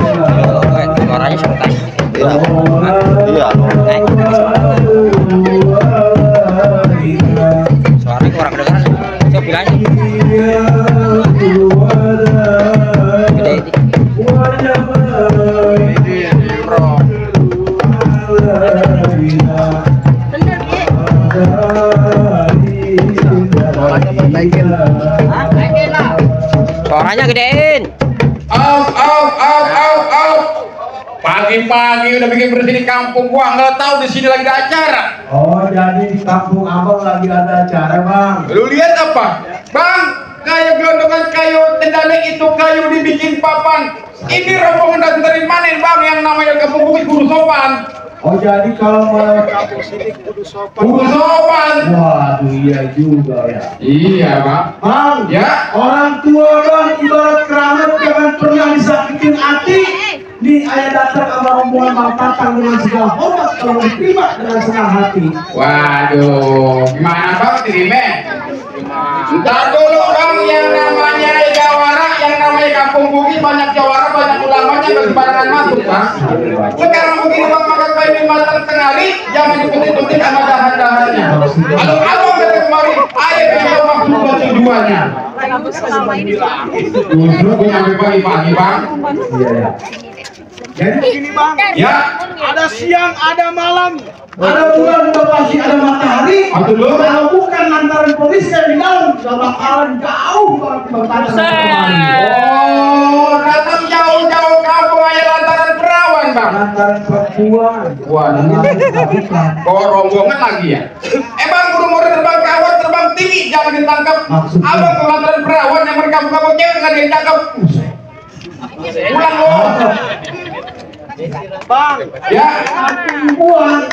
Suaranya seperti iya. Suaranya kurang kedengaran. Coba bilang gede ini. Suaranya gedein. Pagi-pagi udah bikin bersih di kampung gua, nggak tahu di sini lagi ada acara. Oh, jadi di kampung abang lagi ada acara, Bang. Lu lihat apa? Bang, kayak gelondongan kayu tendane itu kayu dibikin papan. Ini rombongan datang dari mana, Bang? Yang namanya kampung Bukit kudu sopan. Oh, jadi kalau mau kampung sini kudu sopan. Kudu sopan. Waduh, iya juga ya. Iya, Bang. Bang, Ya. orang tua Bang ibarat keramat jangan pernah disakitin hati. Nih ayah datang sama rombongan Bang Tatang dengan segala hormat kalau diterima dengan senang hati. Waduh, gimana Bang terima? Ntar dulu Bang, yang namanya jawara, yang namanya kampung Bukit banyak jawara, banyak ulamanya, nggak sembarangan masuk Bang. Sekarang begini Bang, maka kayu matang tengari, jangan diputik-putik sama dahan-dahannya. Kalau abang dari kemarin, ayah bisa maksud tujuannya. Gue nyampe pagi-pagi Bang. Iya. Jadi begini Bang, Ya, ada siang, ada malam, ada bulan, udah pasti ada matahari. Betul. Kalau bukan lantaran polis yang di dalam, sudah bakalan jauh banget Bang Tatang kemari. oh, datang jauh-jauh kampung ayah lantaran perawan Bang. Lantaran perempuan. Waduh. Bukan. Bawa rombongan lagi ya? Bang, burung-burung terbang kawat, terbang tinggi, jangan ditangkap. Maksudnya? Abang kelantaran perawan yang berkampung-kampung cewek nggak ada yang tangkap. Pulang lo. Bang, Ya. perempuan.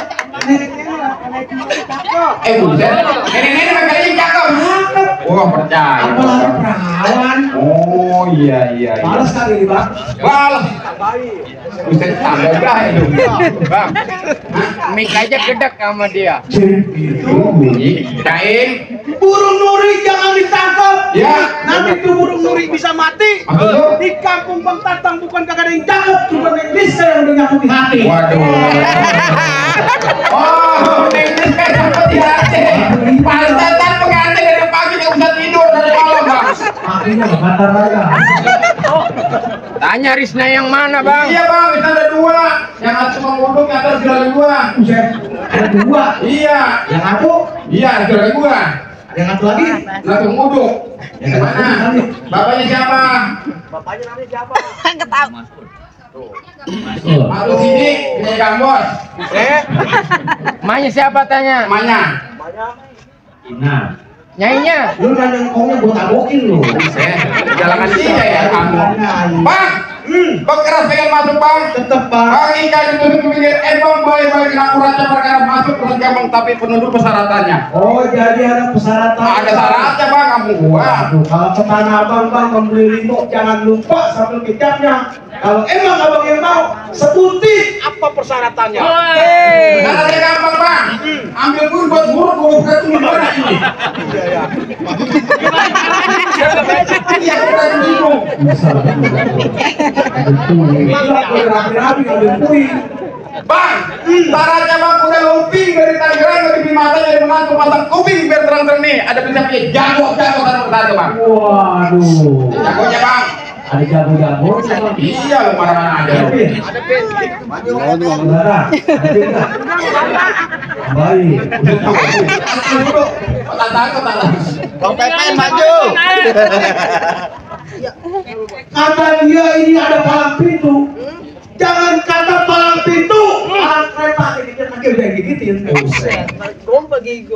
Buset. Nenek-nenek makanya cakep. Wah, percaya. Apalagi perawan. Oh, iya. Males kali ini Bang. Balas. Buset, tambah dah itu. Bang. Mik aja gedek sama dia. Kain. Burung nuri jangan ditangkap. Ya. Nanti tuh burung nuri bisa mati. Maksud lu? Di kampung Bang Tatang bukan kagak ada yang cakep, cuma yang bisa yang udah nyangkut di hati. Waduh. Oh, ini kayak sampai di hati. Pantesan pengantin dari pagi nggak bisa tidur dari malam, Bang. Akhirnya Batar Raya. Tanya Risna yang mana, Bang? Iya, Bang, kita ada dua. Yang satu menguduk, yang atas juragan gua. Buset, ada dua. Iya. Yang satu, Iya, juragan gua. yang satu lagi. Langsung nguduk. Yang mana? Bapaknya siapa? Bapaknya namanya siapa? Masuk sini, ini Kang Bos. Emaknya siapa tanya? Namanya. Ina. Nyainya. Lu dan engkongnya gua tabokin lu. Jalankan dia ya, kamu. Bang, kok keras pengen masuk, Bang? Tetep Bang. Bang, ikan itu pikir, Bang, boleh akuratnya perkara masuk terus Bang, tapi penunduk persyaratannya. Oh, jadi ada persyaratan. Ada syaratnya, Bang, kamu gua. Waduh, kalau ke tanah abang Bang membeli limbok jangan lupa sambil kecapnya. Kalau emang abang yang mau sebutin apa persyaratannya. Syaratnya gampang, Bang. Ambil pun buat buruk, gua bukan gimana ini. Iya, kita bingung. Bang, syaratnya Bang udah lumping dari Tangerang ke pipi mata dari menantu pasang kuping biar terang-terang nih. Ada bisa jago satu Bang. Waduh. Jagonya Bang. Ada jago-jago. Iya, lu mana-mana ada. Ada pin. Saudara, ada pin nggak? Baik. Kota. Bang Pepe maju. Kata dia ini ada palang pintu. Jangan kata palang pintu, palang kereta lagi udah gigitin.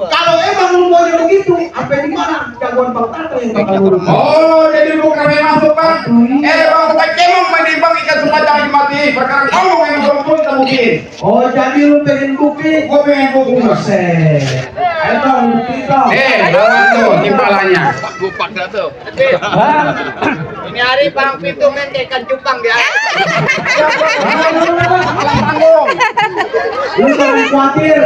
Kalau emang lu maunya begitu, sampai di mana jagoan Bang Tatang yang bakal ngurus? Oh, jadi lu keren masuk Bang. Bang, bukan cemong main di Bang ikan semua jangan dimati. Perkara kamu yang belum bukiin. Oh, jadi lu pengen bukti? Gua pengen buku mas. Ayo dong, bukti dong. Lawan tuh timbalannya. Ini hari Bang Pintu main ikan cupang dia. Lu jangan khawatir.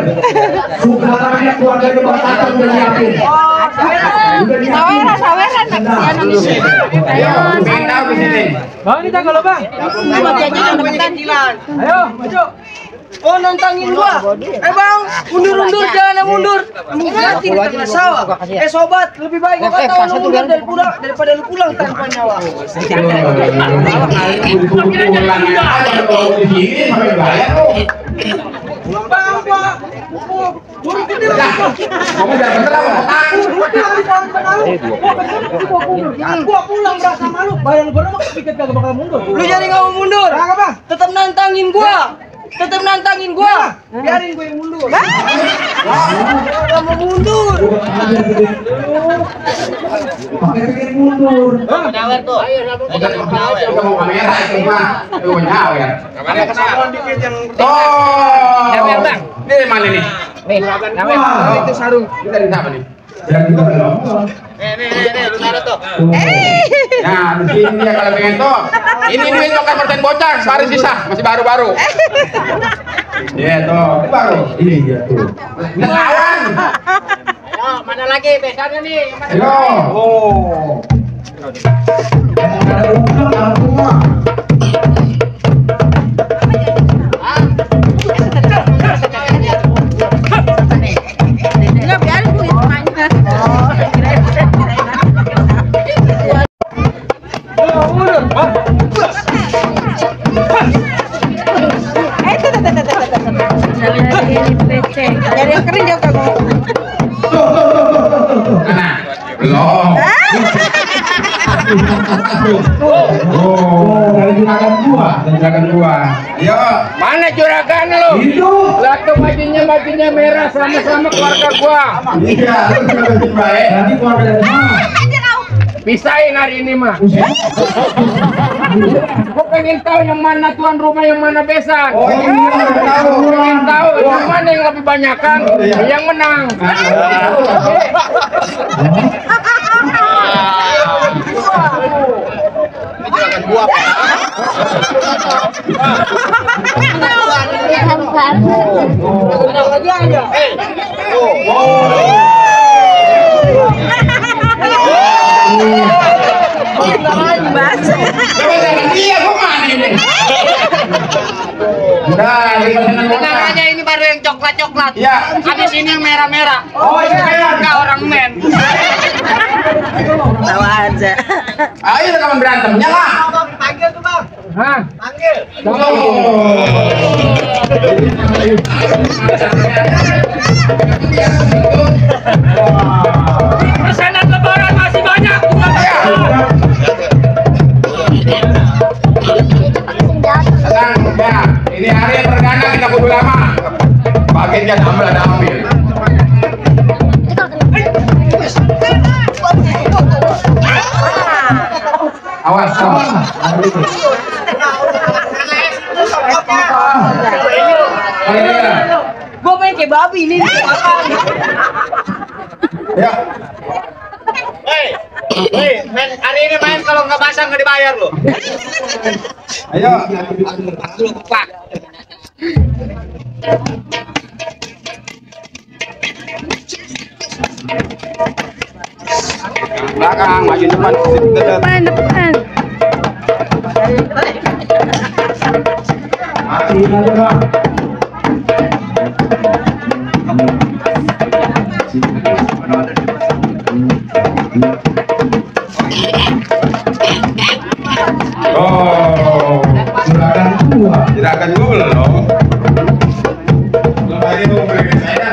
Sukaranya keluarganya Bang Tatang udah nyiapin. Udah nyiapin. Saweran Ayo, pindah ke sini. Bang, ini tanggal lo, Bang. Ayo, maju. Oh, nantangin gua. Bang, mundur jangan mundur. Ganti di sawah. Sobat, lebih baik gua kata lu mundur daripada lu pulang tanpa nyawa. Pulangnya aja kalau di sini sampai bayar lo. Bang, Pak. Buru gede lah. Kamu jangan bener Gua pulang berasa malu. Bayar gua mah pikir kagak bakal mundur. Lu jadi enggak mau mundur. Kagak, Bang. Tetap nantangin gua. Biarin gue yang mundur. Gak mau mundur. Pakai pikir mundur. Nyawer tuh. Udah mau kamera itu mah. Lu nyawer. Ada kesalahan dikit yang Oh. Nyawer, Bang. Ini mana nih? Nih, nyawer. Wah. Itu sarung. Ini dari siapa nih? Jangan kita belum. Nih, lu taruh tuh. Nah, di sini ya kalau pengen tuh. Ini duit coklat persen bocah, baru sisa, masih baru-baru. Iya tuh, ini baru. Ini dia tuh. Ini lawan. Ayo, mana lagi besannya nih? Ayo. Oh. Ada uang, ada uang. Dari yang kering dia kagak. Mana? Belum. Oh, dari juragan gua. Ayo, mana juragan lu? Itu. Lah tuh bajunya merah sama-sama keluarga gua. Iya, lu sudah baik. Nanti keluarga dari mana? Pisahin hari ini mah. Gua pengen tahu yang mana tuan rumah, yang mana besan. Oh, iya, tahu. Pengen tahu yang mana yang lebih banyakan, yang menang. Lagi aja. Iya, gua mana ini? Nah, Tenang aja, ini baru yang coklat-coklat. Ya. Habis ini yang merah-merah. Oh, ini merah. Enggak orang men. Tawa aja. Ayo kawan berantemnya lah. Panggil tuh, Bang. Hah? Panggil. Pesanan lebaran masih banyak. Tenang, ya. Ini hari yang perdana kita kudu lama. Paketnya ambil ada ambil. Awas, awas. Gua pengen kayak babi nih. Ya. Hei, men, hari ini main kalau nggak basah nggak dibayar lo. Ayo. Pak. Belakang, maju depan. Depan. Mati aja, Bang. Oh, Juragan gua. juragan gua belum. Belum lagi mau beli ke saya.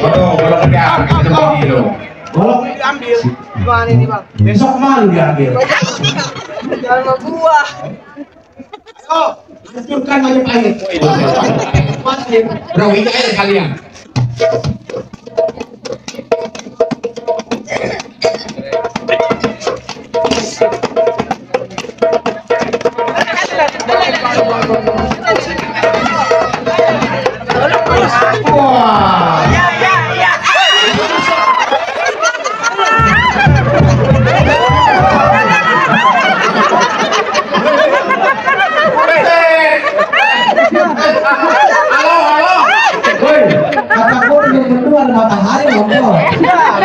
Waduh, kalau kerja kita bagi lo. Kalau Diambil. Gimana ini, Bang? besok malu diambil. Jangan sama gua. Ayo, hancurkan Majapahit. Rawi aja kalian.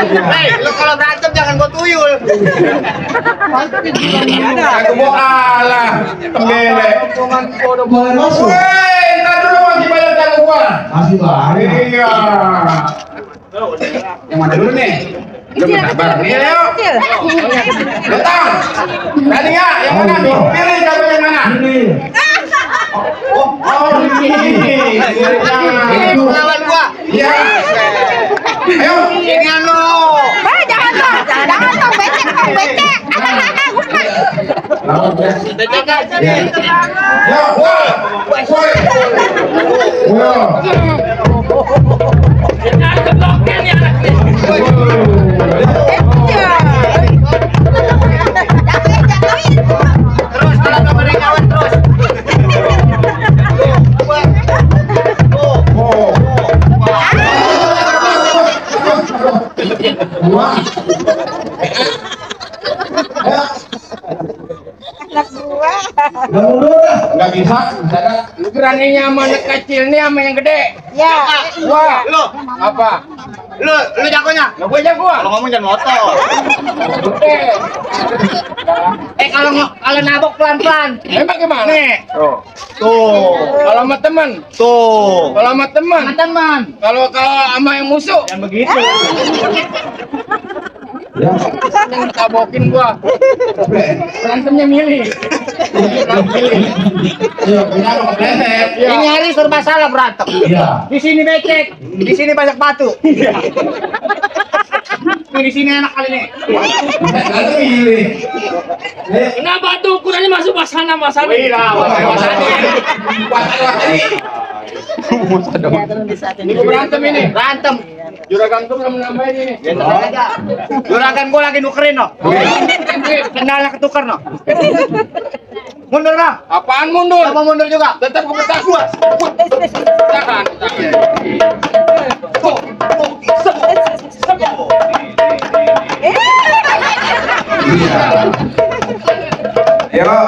Hei, lu kalau berantem jangan gua tuyul. Aku mau kalah. Tembele. Boleh masuk. Woi, entar dulu masih banyak jago gua. Masih banyak. Iya. Yang mana dulu nih? Belum sabar. Nih, yuk. Datang. Berani nggak? Yang mana nih? Pilih siapa yang mana? Ini. Oh, ini. Ini pengalaman gua. Iya. Ayo, ini anu. Jangan dong, becek. Lawan ya. Ya, wah. Woi. Wah. Terus kalau kamu kawan terus. Nggak bisa. Lu beraninya sama anak kecil nih sama yang gede. Ya. Wah, lu apa? Lu jagonya? Lah gua jago. Kalau ngomong jangan motor. Gede. Kalau nabok pelan-pelan. Emang gimana? Nih. Tuh. Kalau sama teman. Tuh. Kalau sama teman. Teman. Kalau sama yang musuh. Yang begitu. Ya. Yang tabokin gua. Berantemnya milih. Iya, punya apa kepleset? Ini hari serba salah berantem. Iya. Di sini becek, di sini banyak batu. Di sini enak kali nih. Lalu pilih. Kenapa tuh ukurannya masuk masana? Ini gua berantem ini. Berantem. Juragan gua belum nambahin ini. Juragan gua lagi nukerin no. Kendala ketukar no. Mundur no. Apaan mundur? Apa mundur juga? Tetap gua petas gua. Jangan. Ayo.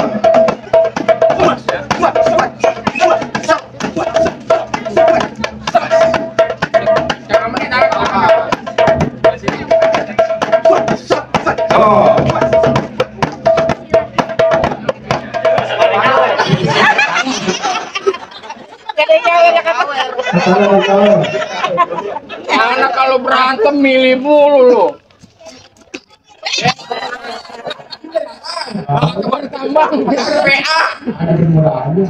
Jangan menit. Oh. Anak kalau berantem milih mulu lu. Tambang PA. Ada yang murahnya.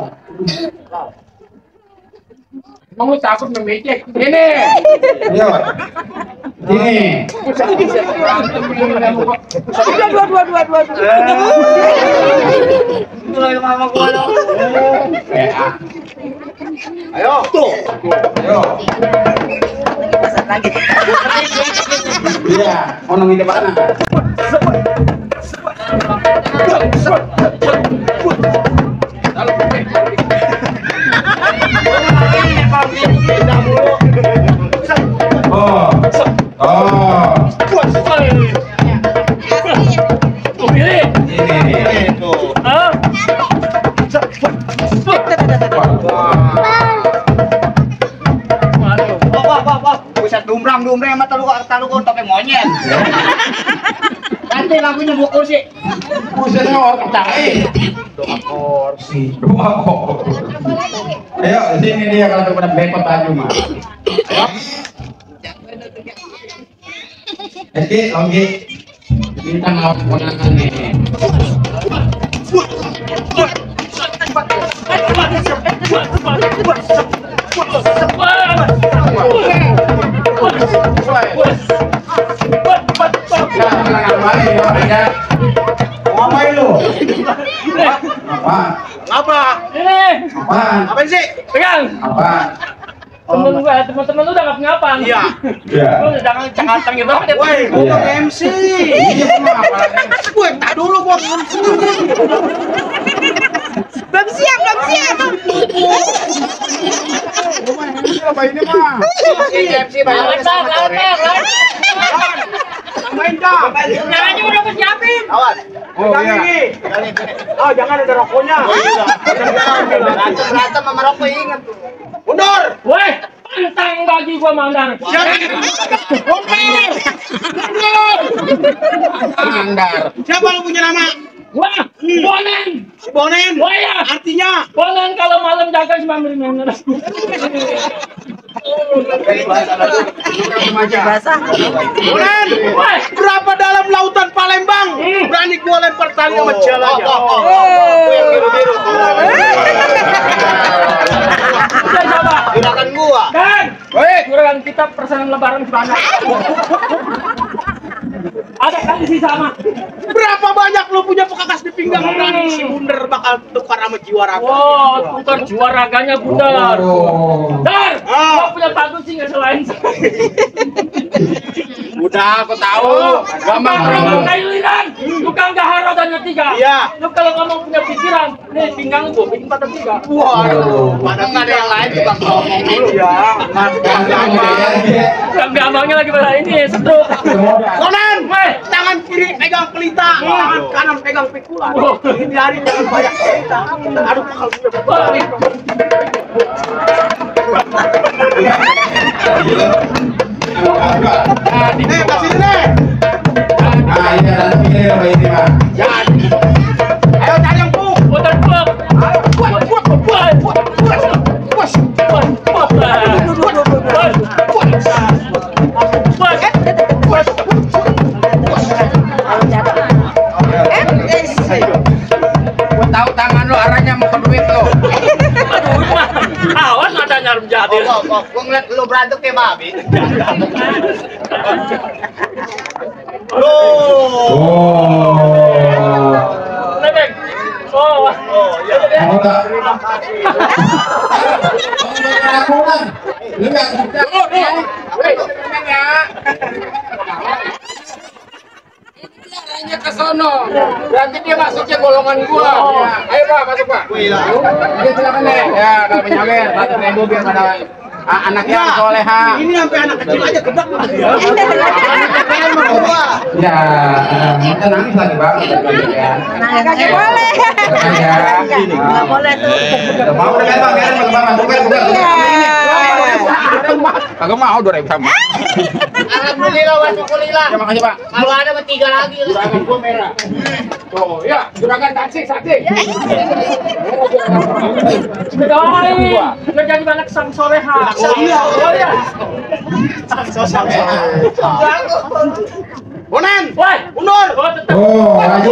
Emang lu takut membecek? Ini. Ayo. Ini. Berantem milih kamu kok. Dua. Mulai mama gua lo. PA. Ayo. Tuh. Ayo. Iya, mau nungguin di mana? Oh. Oh. Pilih. Ini. Tuh. Hah? Wah. Buset dumbrang sama talu kau topeng monyet. Nanti lagunya buat kursi. Buset orang cai. Dua kok. Ayo, sini dia kalau pada bepot aja mah. Lagi. Minta maaf ponakan nih. Ngapain lu? Apa? Ini. Apaan? Apaan sih? Pegang. Apaan? Temen-temen lu udah gak punya apa? Iya. Ya. Lu jangan cengatan gitu. Woi, gua Iya. pakai MC. Iya, kenapa? Woi, tak dulu gua MC. Belum siap. Apa ini mah? MC banyak. Main dah. Jangan udah persiapin. Awas. Oh iya. Oh, jangan ada rokoknya. Berantem sama rokok ingat tuh. Mundur. Woi, Pantang bagi gua Mandar. Mandar. Siapa lu punya nama? Wah, Bonen. Bonen. Wah ya. Artinya Bonen kalau malam jaga cuma berenang. Bonen. Berapa dalam lautan Palembang? Berani gua lempar tali sama jalannya. Udah coba. Gerakan gua. Dan, juragan kita persenan lebaran sebanyak. Ada kali sih sama. Berapa banyak lu punya pekakas di pinggang berani si Bundar bakal tukar sama jiwa raga? Wow, tukar juara raganya Bundar. Dar, gua punya padu sih nggak selain. Udah, aku tahu. Gampang Tukang kayu linan, tukang gaharo dan tiga. Iya. Lu kalau ngomong punya pikiran, nih pinggang gua bikin patah tiga. Waduh. Padahal nggak ada yang lain juga ngomong dulu. Ya. Tukang gambangnya lagi pada ini sedut. Konan, tangan kiri pegang pelita, tangan kanan pegang pikulan. Ini hari jangan banyak cerita. Aduh, kalau kasih nih. Ah, iya, nanti ini apa ini, Pak? Ayo cari yang puk. Putar putar. Gua tahu tangan lo arahnya mau ke duit lo. Awas ada nyarum jadi. Gua ngeliat lu berantem kayak babi. Nebeng. Oh, iya. Mau tak? Aku kan, lu nggak bisa. Arahnya ke sono. Berarti dia masuknya golongan gua. Ayo Pak, masuk Pak. Dia silakan deh. Ya, kalau penyawer, 1.000 biar pada anaknya soleha. Ini sampai anak kecil aja gebak. Ya, kita nangis lagi Bang. Kagak boleh. Nggak boleh tuh. Mau udah Bang, bukan. Kagak mau 2.000 sama. Alhamdulillah, alhamdulillah. Ya makasih Pak. Kalau ada bertiga lagi. Juragan gua merah. Tuh, ya, juragan taksi. Doi, nggak jadi banyak sang soleha. Iya. Oh iya. Bonen, Woi, mundur. gua tetap. Oh, maju.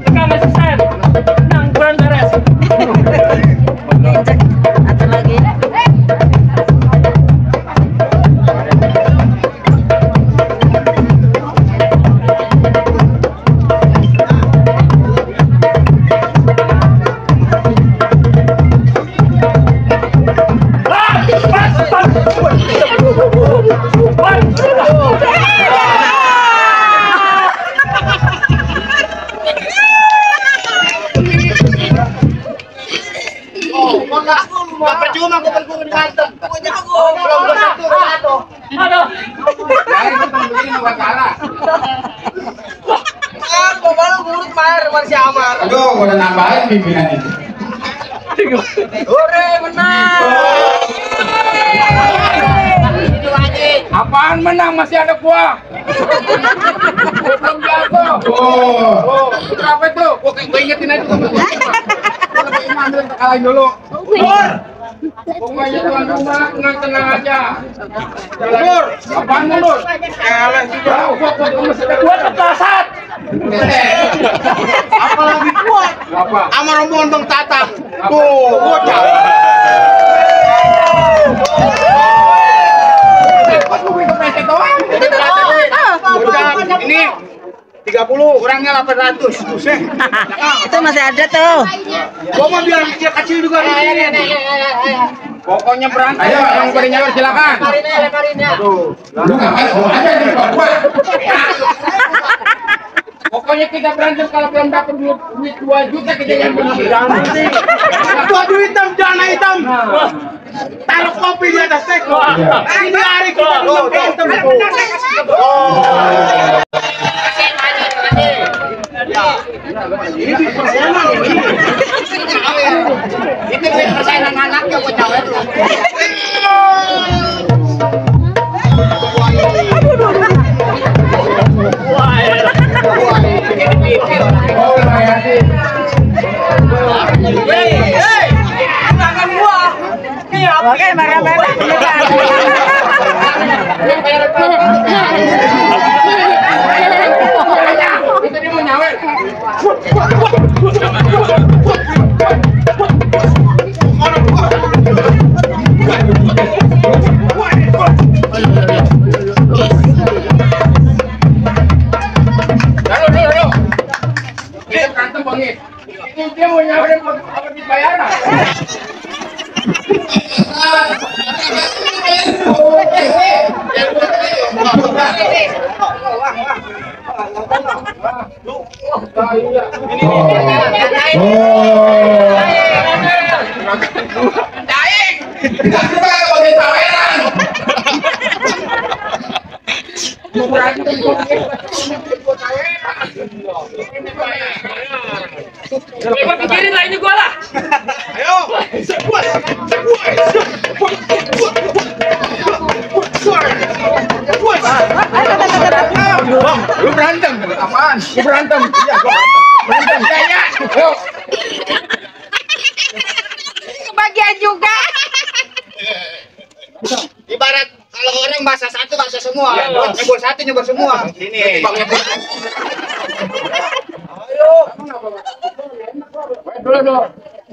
Tekan masih sen. Nang kurang beres. Atau lagi. Gak percuma gua berguna di kantor. Belum gua satu. Aduh. Lain teman begini mau kalah. Bapak lu mulut main masih aman. Aduh, gua udah nambahin pimpinan ini. Hore, menang. Apaan menang, masih ada gua. Belum jago. Oh, berapa itu? Gua ingetin aja. Gua ambil kalahin dulu. Pokoknya tuan rumah tenang aja. Mundur. Apaan mundur? Kalah juga. Gua kepleset. Apalagi kuat. Apa? Sama rombongan Bang Tatang. Tuh, bocah. Bocah ini 30, kurangnya 800. Buset. Itu masih ada tuh. Gua mau biar dia kecil juga. Pokoknya berantem. Ayo, yang pada nyawer silakan. Leparin ya. Lu ngapain? Gua aja di gua. Pokoknya kita berantem kalau belum dapat duit 2 juta kita yang beli. 2 duit hitam, jangan hitam. Taruh kopi dia atas teko. Ini hari kita berantem. Itu persaingan anaknya buat cewek. Oke, marah-marah. Itu dia mau nyawet. Lalu. Dia berantem bangit. Itu dia mau nyawet apa dibayaran? Pikirin lah ini gua lah. Ayo. Lu berantem? Apaan? Lu berantem? Iya, gua berantem. Kayaknya. Ayo. Kebagian juga. Ibarat kalau orang bahasa satu bahasa semua. Nyebur satu nyebur semua. Ini. Ayo. Dulu.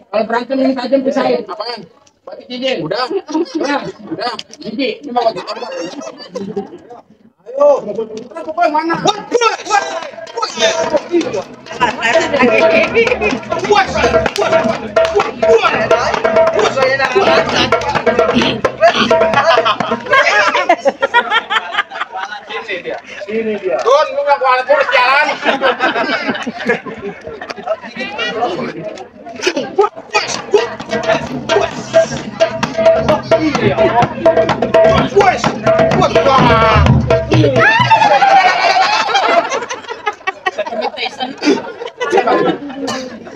Kalau berantem yang tajam pisahin. Apaan? Batu cincin. Udah. Gigi. Ini mau batu. Ayo. Pokoknya mana? Ini dia. Don, lu nggak kualat terus jalan.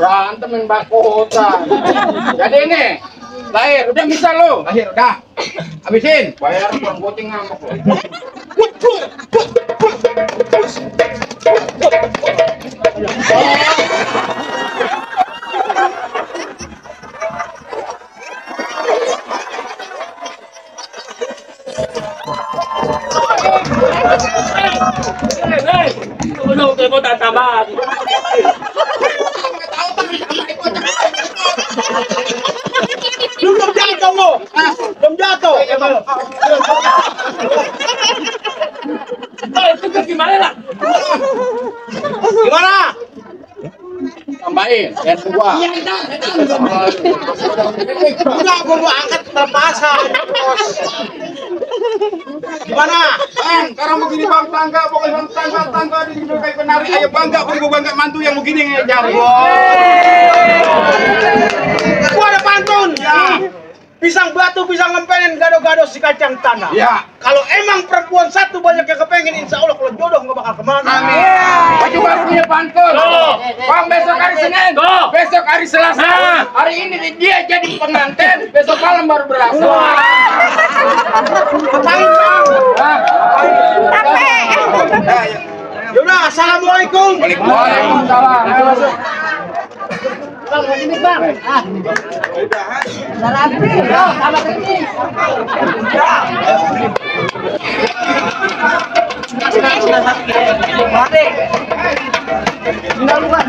Berantem main bakota. Jadi ini lahir udah bisa lo. Lahir udah. Habisin. Bayar kurang boting ngambek lo. Udah mau tambah. Belum jatuh lo. Belum jatuh. Itu gimana lah? Gimana? Tambahin yang dua. Udah gua mau angkat terpasang. Gimana? Bang, sekarang begini bang, tangga, pokoknya tangga di sini kayak penari. Ayo bangga, bangga mantu yang begini ngejar. Gua ada pantun. Ya. Pisang batu bisa ngempenin gado-gado si kacang tanah. Ya. Kalau emang perempuan satu banyak yang kepengen, insya Allah kalau jodoh nggak bakal kemana. Amin. Baju baru punya pantun. Bang, besok hari Senin. Besok hari Selasa. Hari ini dia jadi pengantin. Besok malam baru berasa. Ngapain bang? Capek. Yaudah, assalamualaikum. Waalaikumsalam. Ayo masuk. Bang, mau gimik bang? Udah rapi, bro. Sama ini. Mari. Tinggal bukan.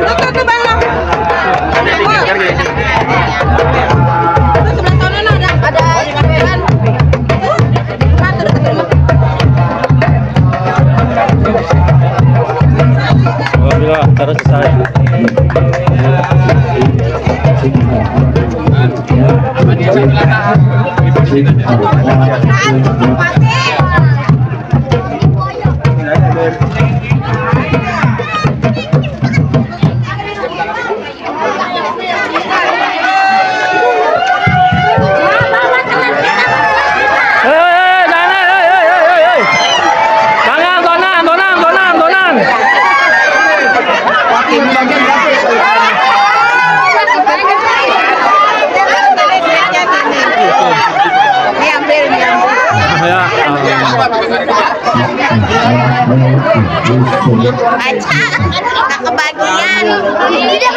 Tuh bang. Tuh sebelah sana ada kan? Alhamdulillah, terus selesai. Aca, nggak kebagian. Ini dia